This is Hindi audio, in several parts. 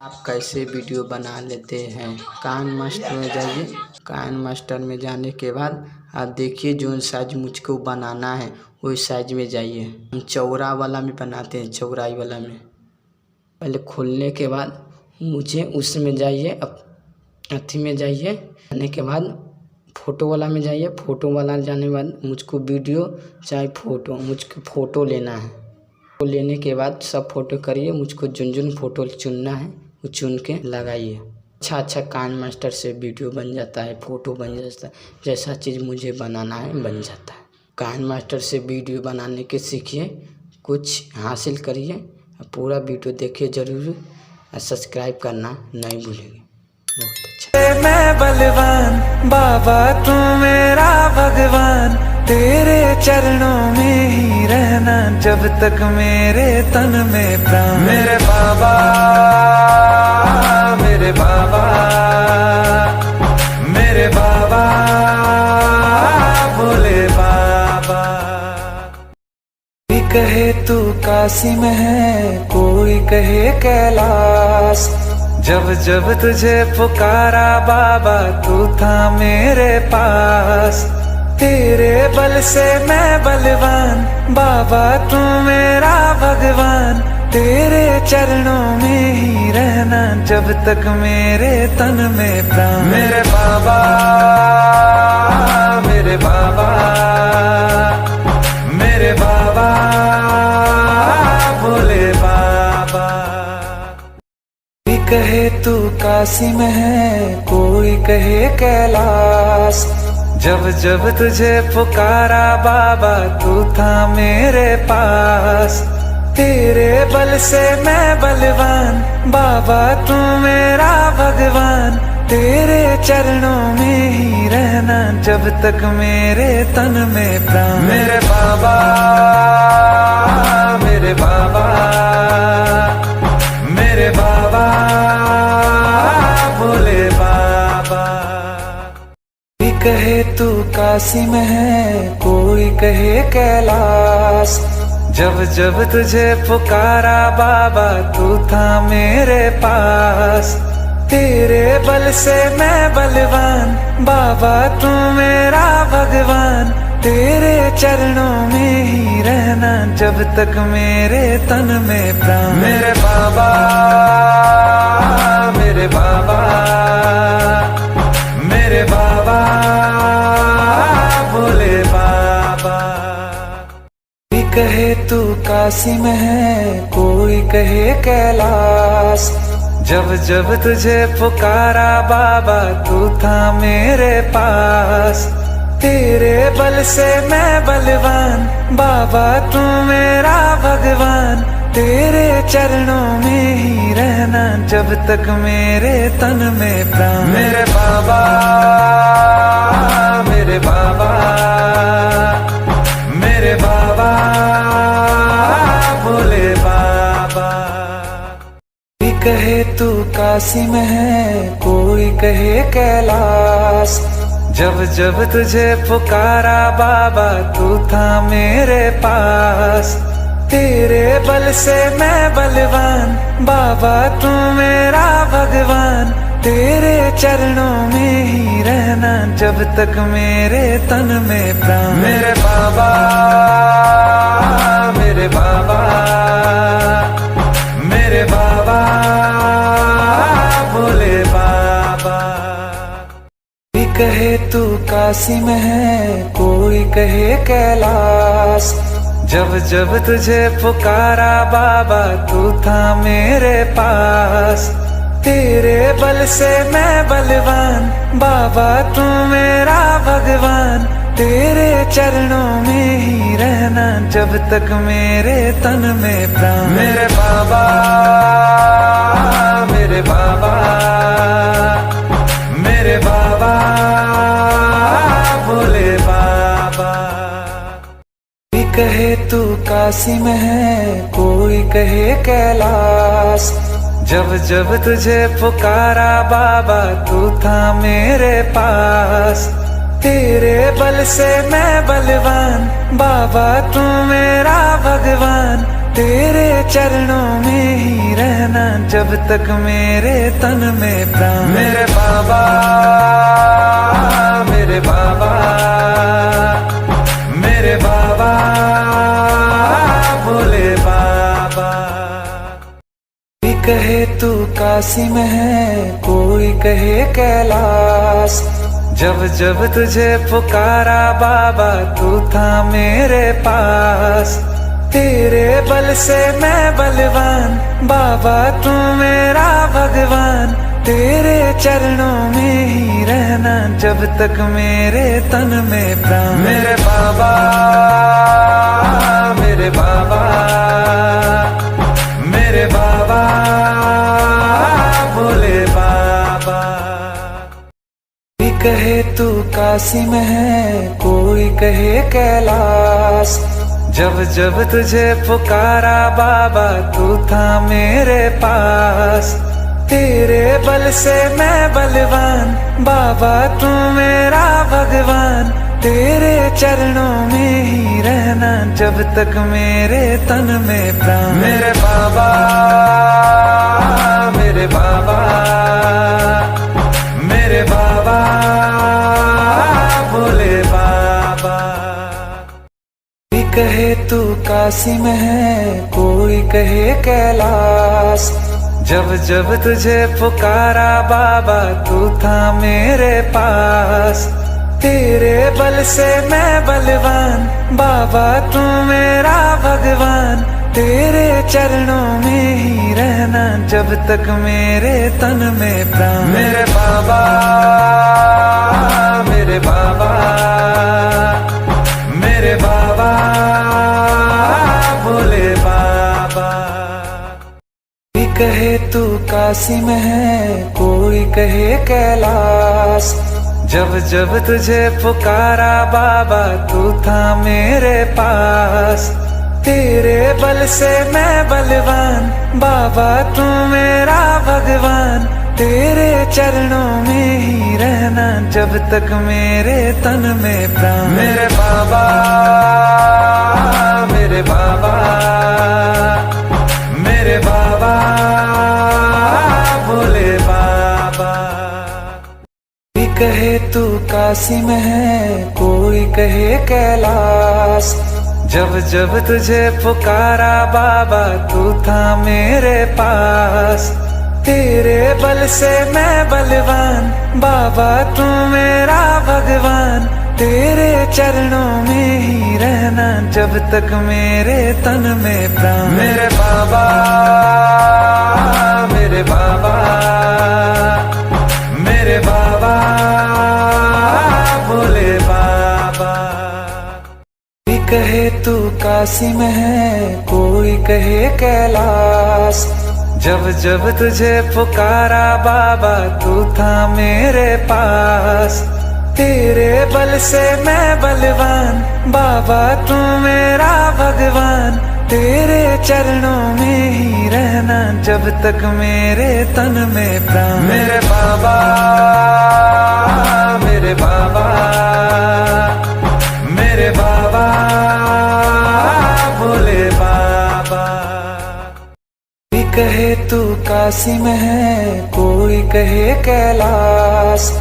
आप कैसे वीडियो बना लेते हैं। काइन मास्टर में जाइए। काइन मास्टर में जाने के बाद आप देखिए जो साइज मुझको बनाना है वही साइज में जाइए। हम चौड़ा वाला में बनाते हैं, चौड़ाई वाला में। पहले खोलने के बाद मुझे उसमें जाइए, अथी में जाइए। आने के बाद फ़ोटो वाला में जाइए। फ़ोटो वाला जाने के बाद मुझको वीडियो चाहे फ़ोटो, मुझको फ़ोटो लेना है। फ़ोटो लेने के बाद सब फ़ोटो करिए। मुझको जिन फ़ोटो चुनना है वो चुन के लगाइए। अच्छा काइन मास्टर से वीडियो बन जाता है, फ़ोटो बन जाता है। जैसा चीज़ मुझे बनाना है बन जाता है। काइन मास्टर से वीडियो बनाने के सीखिए, कुछ हासिल करिए। पूरा वीडियो देखिए ज़रूर और सब्सक्राइब करना नहीं भूलेंगे। बहुत अच्छा। मैं बलवान बाबा तू मेरा भगवान, तेरे चरणों में ही रहना जब तक मेरे तन में प्राण। मेरे बाबा, मेरे बाबा, मेरे बाबा, भोले बाबा। कोई कहे तू काशी में है, कोई कहे कैलाश। जब जब तुझे पुकारा बाबा तू था मेरे पास। तेरे बल से मैं बलवान बाबा तू मेरा भगवान, तेरे चरणों में ही रहना जब तक मेरे तन में प्राण। मेरे बाबा, मेरे बाबा, मेरे बाबा, भोले बाबा। कोई कहे तू काशी में है, कोई कहे कैलाश। जब जब तुझे पुकारा बाबा तू था मेरे पास। तेरे बल से मैं बलवान बाबा तू मेरा भगवान, तेरे चरणों में ही रहना जब तक मेरे तन में प्राण। मेरे बाबा, मेरे बाबा, मेरे बाबा, भोले बाबा। कोई कहे तू काशी में है, कोई कहे कैलाश। जब जब तुझे पुकारा बाबा तू था मेरे पास। तेरे बल से मैं बलवान बाबा तू मेरा भगवान, तेरे चरणों में ही रहना जब तक मेरे तन में प्राण। मेरे बाबा, मेरे बाबा, मेरे बाबा, भोले बाबा। कोई कहे तू काशी में है, कोई कहे कैलाश। जब जब तुझे पुकारा बाबा तू था मेरे पास। तेरे बल से मैं बलवान बाबा तू मेरा भगवान, तेरे चरणों में ही रहना जब तक मेरे तन में प्राण। मेरे बाबा, मेरे बाबा, मेरे बाबा, भोले बाबा। कोई कहे तू काशी में है, कोई कहे कैलाश। जब जब तुझे पुकारा बाबा तू था मेरे पास। तेरे बल से मैं बलवान बाबा तू मेरा भगवान, तेरे चरणों में ही रहना जब तक मेरे तन में प्राण। मेरे बाबा, मेरे बाबा, मेरे बाबा, भोले बाबा। कोई कहे तू काशी में है, कोई कहे कैलाश। जब जब तुझे पुकारा बाबा तू था मेरे पास। तेरे बल से मैं बलवान बाबा तू मेरा भगवान, तेरे चरणों में ही रहना जब तक मेरे तन में प्राण। मेरे बाबा, मेरे बाबा, मेरे बाबा, भोले बाबा। कोई कहे तू काशी में है, कोई कहे कैलाश। जब जब तुझे पुकारा बाबा तू था मेरे पास। तेरे बल से मैं बलवान बाबा तू मेरा भगवान, तेरे चरणों में ही रहना जब तक मेरे तन में प्राण। मेरे बाबा, मेरे बाबा, मेरे बाबा, भोले बाबा। कोई कहे तू काशी में है, कोई कहे कैलाश, जब जब तुझे पुकारा बाबा तू था मेरे पास। तेरे बल से मैं बलवान बाबा तू मेरा भगवान। तेरे चरणों में ही रहना जब तक मेरे तन में प्राण। मेरे बाबा, मेरे बाबा, मेरे बाबा, भोले बाबा। कोई कहे तू काशी में है, कोई कहे कैलाश, जब जब तुझे पुकारा बाबा तू था मेरे पास। तेरे बल से मैं बलवान बाबा तू मेरा भगवान। तेरे चरणों में ही रहना जब तक मेरे तन में प्राण। मेरे बाबा, मेरे बाबा, मेरे बाबा, भोले बाबा। कोई कहे तू काशी में है, कोई कहे कैलाश, जब जब तुझे पुकारा बाबा तू था मेरे पास। तेरे बल से मैं बलवान बाबा तू मेरा भगवान। तेरे चरणों में ही रहना जब तक मेरे तन में प्राण। मेरे बाबा, मेरे बाबा, मेरे बाबा, भोले बाबा। कोई कहे तू काशी में है, कोई कहे कैलाश, जब जब तुझे पुकारा बाबा तू था मेरे पास। तेरे बल से मैं बलवान बाबा तू मेरा भगवान। तेरे चरणों में ही रहना जब तक मेरे तन में प्राण। मेरे बाबा, मेरे बाबा, मेरे बाबा, भोले बाबा। कोई कहे तू काशी में है, कोई कहे कैलाश, जब जब तुझे पुकारा बाबा तू था मेरे पास। तेरे बल से मैं बलवान बाबा तू मेरा भगवान। तेरे चरणों में ही रहना जब तक मेरे तन में प्राण। मेरे बाबा, मेरे बाबा, मेरे बाबा, भोले बाबा। कोई कहे तू काशी में है, कोई कहे कैलाश, जब जब तुझे पुकारा बाबा तू था मेरे पास। तेरे बल से मैं बलवान बाबा तू मेरा भगवान। तेरे चरणों में ही रहना जब तक मेरे तन में प्राण। मेरे बाबा, मेरे बाबा, मेरे बाबा, भोले बाबा। कोई कहे तू काशी में है, कोई कहे कैलाश,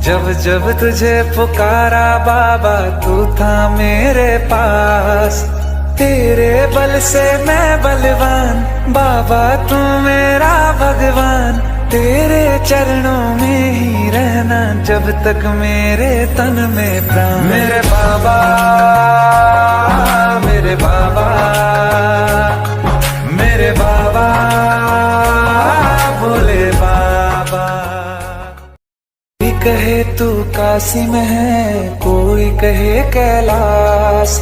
जब जब तुझे पुकारा बाबा तू था मेरे पास। तेरे बल से मैं बलवान बाबा तू मेरा भगवान। तेरे चरणों में ही रहना जब तक मेरे तन में प्राण। मेरे बाबा, मेरे बाबा, मेरे बाबा, भोले बाबा। कोई कहे तू काशी में है, कोई कहे कैलाश,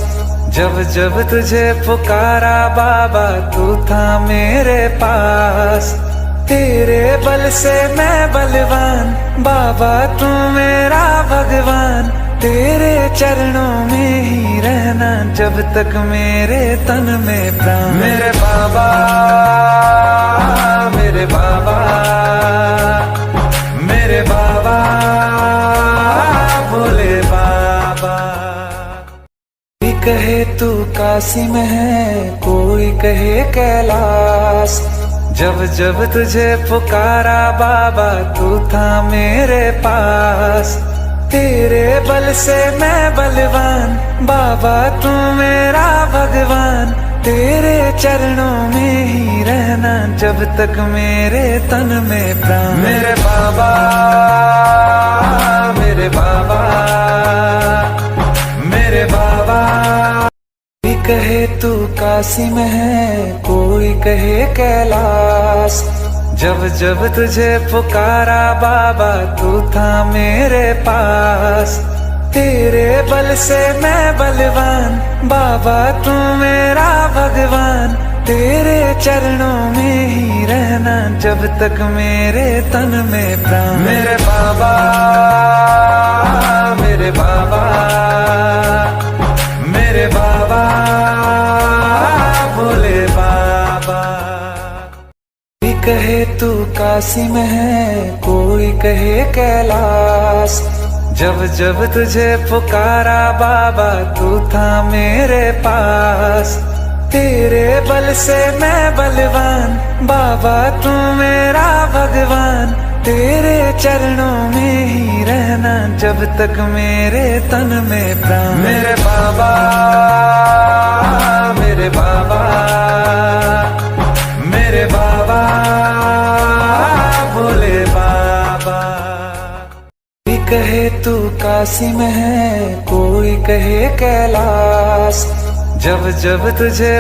जब जब तुझे पुकारा बाबा तू था मेरे पास। तेरे बल से मैं बलवान बाबा तू मेरा भगवान। तेरे चरणों में ही रहना जब तक मेरे तन में प्राण। मेरे बाबा, मेरे बाबा, मेरे बाबा, भोले बाबा। कोई कहे तू काशी में है, कोई कहे कैलाश। जब जब तुझे पुकारा बाबा तू था मेरे पास। तेरे बल से मैं बलवान, बाबा तू मेरा भगवान। तेरे चरणों में ही रहना जब तक मेरे तन में प्राण। मेरे बाबा, मेरे बाबा, मेरे बाबा। कोई कहे तू काशी में है, कोई कहे कैलाश। जब जब तुझे पुकारा बाबा तू था मेरे पास। तेरे बल से मैं बलवान, बाबा तू मेरा भगवान। तेरे चरणों में ही रहना जब तक मेरे तन में प्राण। मेरे बाबा, मेरे बाबा, मेरे बाबा, भोले बाबा। कोई कहे तू काशी में है, कोई कहे कैलाश। जब जब तुझे पुकारा बाबा तू था मेरे पास। तेरे बल से मैं बलवान, बाबा तू मेरा भगवान। तेरे चरणों में ही रहना जब तक मेरे तन में प्राण। मेरे बाबा, मेरे बाबा, मेरे बाबा, भोले बाबा। कोई कहे तू काशी में है, कोई कहे कैलाश। जब जब तुझे